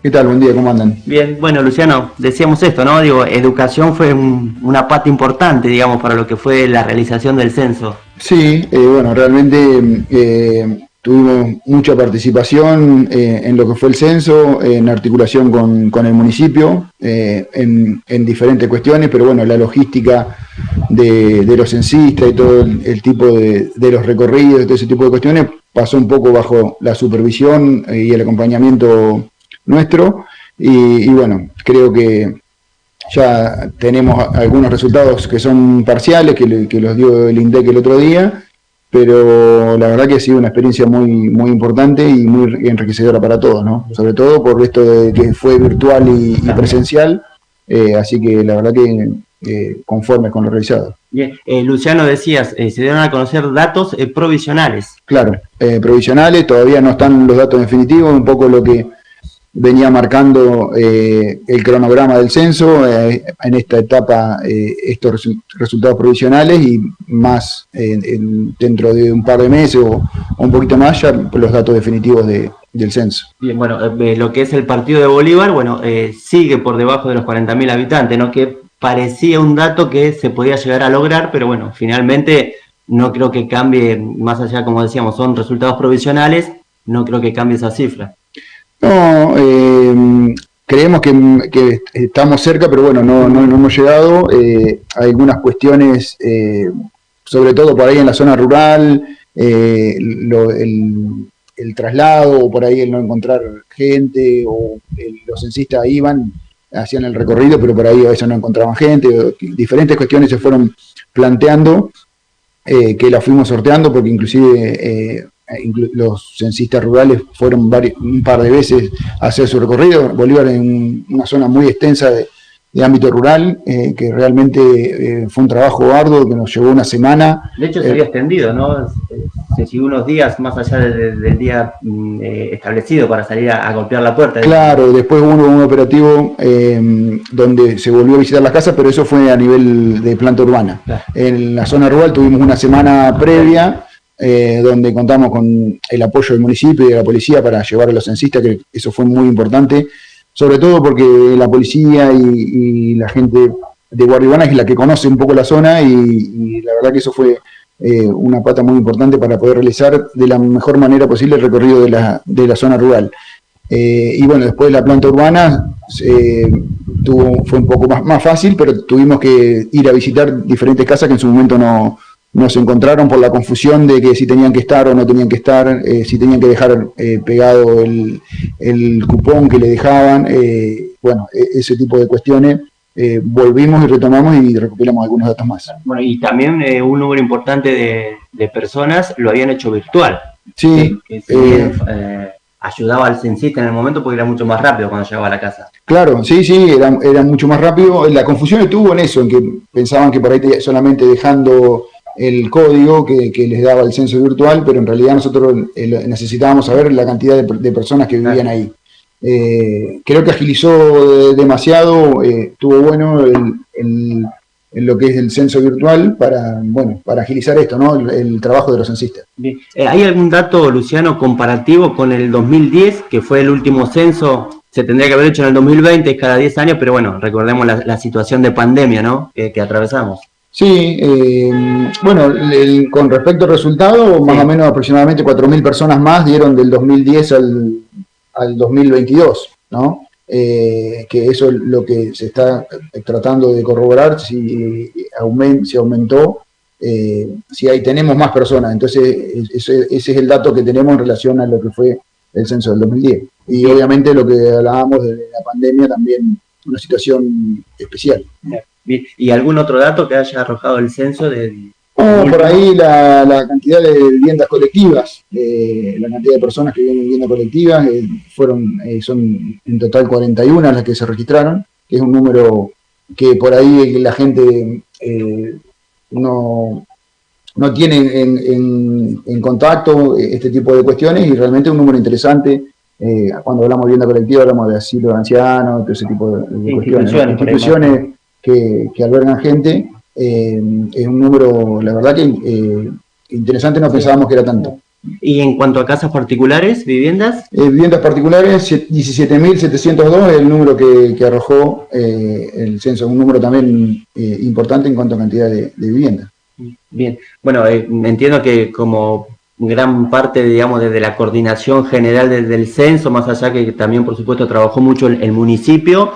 ¿Qué tal? Buen día, ¿cómo andan? Bien, bueno, Luciano, decíamos esto, ¿no? Digo, educación fue una pata importante, digamos, para lo que fue la realización del censo. Sí, bueno, realmente tuvimos mucha participación en lo que fue el censo, en articulación con el municipio, en diferentes cuestiones, pero bueno, la logística de los censistas y todo el tipo de los recorridos, todo ese tipo de cuestiones, pasó un poco bajo la supervisión y el acompañamiento nuestro, y bueno, creo que ya tenemos algunos resultados que son parciales, que los dio el INDEC el otro día, pero la verdad que ha sido una experiencia muy importante y muy enriquecedora para todos, ¿no? Sobre todo por esto de que fue virtual y presencial, así que la verdad que conformes con lo realizado. Bien, Luciano, decías, se dieron a conocer datos provisionales. Claro, provisionales, todavía no están los datos definitivos, un poco lo que venía marcando el cronograma del censo, en esta etapa estos resultados provisionales y más dentro de un par de meses o un poquito más ya los datos definitivos del censo. Bien, bueno, lo que es el partido de Bolívar, bueno, sigue por debajo de los 40.000 habitantes, ¿no? Que parecía un dato que se podía llegar a lograr, pero bueno, finalmente no creo que cambie, más allá, como decíamos, son resultados provisionales, no creo que cambie esa cifra. No, creemos que estamos cerca, pero bueno, no hemos llegado. Hay algunas cuestiones, sobre todo por ahí en la zona rural, el traslado, o por ahí el no encontrar gente, o los censistas iban, hacían el recorrido, pero por ahí a veces no encontraban gente. Diferentes cuestiones se fueron planteando, que las fuimos sorteando, porque inclusive los censistas rurales fueron un par de veces a hacer su recorrido. Bolívar en una zona muy extensa de ámbito rural, que realmente fue un trabajo arduo que nos llevó una semana. De hecho, se había extendido, ¿no? Se siguió unos días más allá del día establecido para salir a golpear la puerta. Claro, después hubo un operativo donde se volvió a visitar las casas, pero eso fue a nivel de planta urbana. Claro. En la zona rural tuvimos una semana previa, donde contamos con el apoyo del municipio y de la policía para llevar a los censistas, que eso fue muy importante, sobre todo porque la policía y la gente de Guardia Urbana es la que conoce un poco la zona, y la verdad que eso fue una pata muy importante para poder realizar de la mejor manera posible el recorrido de la zona rural. Y bueno, después la planta urbana fue un poco más fácil, pero tuvimos que ir a visitar diferentes casas que en su momento no se encontraron por la confusión de que si tenían que estar o no tenían que estar, si tenían que dejar pegado el cupón que le dejaban, bueno, ese tipo de cuestiones. Volvimos y retomamos y recuperamos algunos datos más. Bueno, y también un número importante de personas lo habían hecho virtual. Sí. Ayudaba al censista en el momento porque era mucho más rápido cuando llegaba a la casa. Claro, sí, era mucho más rápido. La confusión estuvo en eso, en que pensaban que por ahí solamente dejando el código que les daba el censo virtual, pero en realidad nosotros necesitábamos saber la cantidad de personas que vivían ahí. Creo que agilizó demasiado, estuvo bueno en lo que es el censo virtual para agilizar esto, ¿no? El trabajo de los censistas. Bien. ¿Hay algún dato, Luciano, comparativo con el 2010, que fue el último censo? Se tendría que haber hecho en el 2020, cada 10 años, pero bueno, recordemos la situación de pandemia, ¿no? Que atravesamos. Sí, bueno, con respecto al resultado, sí, más o menos aproximadamente 4.000 personas más dieron del 2010 al 2022, ¿no? Que eso es lo que se está tratando de corroborar, si aumentó, si ahí tenemos más personas. Entonces ese es el dato que tenemos en relación a lo que fue el censo del 2010. Y obviamente lo que hablábamos de la pandemia también, una situación especial. Bien. ¿Y algún otro dato que haya arrojado el censo por ahí la cantidad de viviendas colectivas, la cantidad de personas que viven en viviendas colectivas, son en total 41 las que se registraron, que es un número que por ahí la gente no tiene en contacto este tipo de cuestiones, y realmente es un número interesante. Cuando hablamos de vivienda colectiva hablamos de asilo de ancianos, todo ese tipo de cuestiones, ¿no? Instituciones que albergan gente. Es un número, la verdad que interesante, no pensábamos que era tanto. Y en cuanto a casas particulares, viviendas. Viviendas particulares, 17.702 es el número que arrojó el censo, un número también importante en cuanto a cantidad de viviendas. Bien, bueno, entiendo que como gran parte, digamos, desde la coordinación general del censo, más allá que también, por supuesto, trabajó mucho el municipio,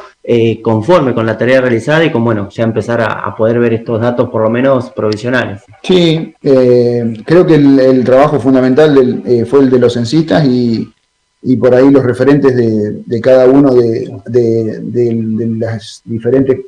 conforme con la tarea realizada y con, bueno, ya empezar a poder ver estos datos por lo menos provisionales. Sí, creo que el trabajo fundamental fue el de los censistas y por ahí los referentes de cada uno de las diferentes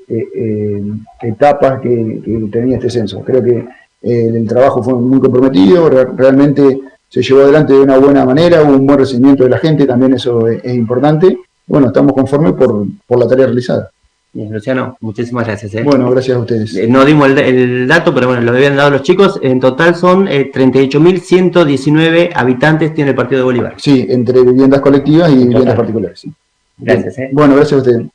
etapas que tenía este censo. Creo que el trabajo fue muy comprometido, realmente se llevó adelante de una buena manera, hubo un buen recibimiento de la gente, también eso es importante. Bueno, estamos conformes por la tarea realizada. Bien, Luciano, muchísimas gracias. Bueno, gracias a ustedes. No dimos el dato, pero bueno, lo habían dado los chicos. En total son 38.119 habitantes tiene el partido de Bolívar. Sí, entre viviendas colectivas y viviendas particulares. Sí. Gracias. Bueno, gracias a ustedes.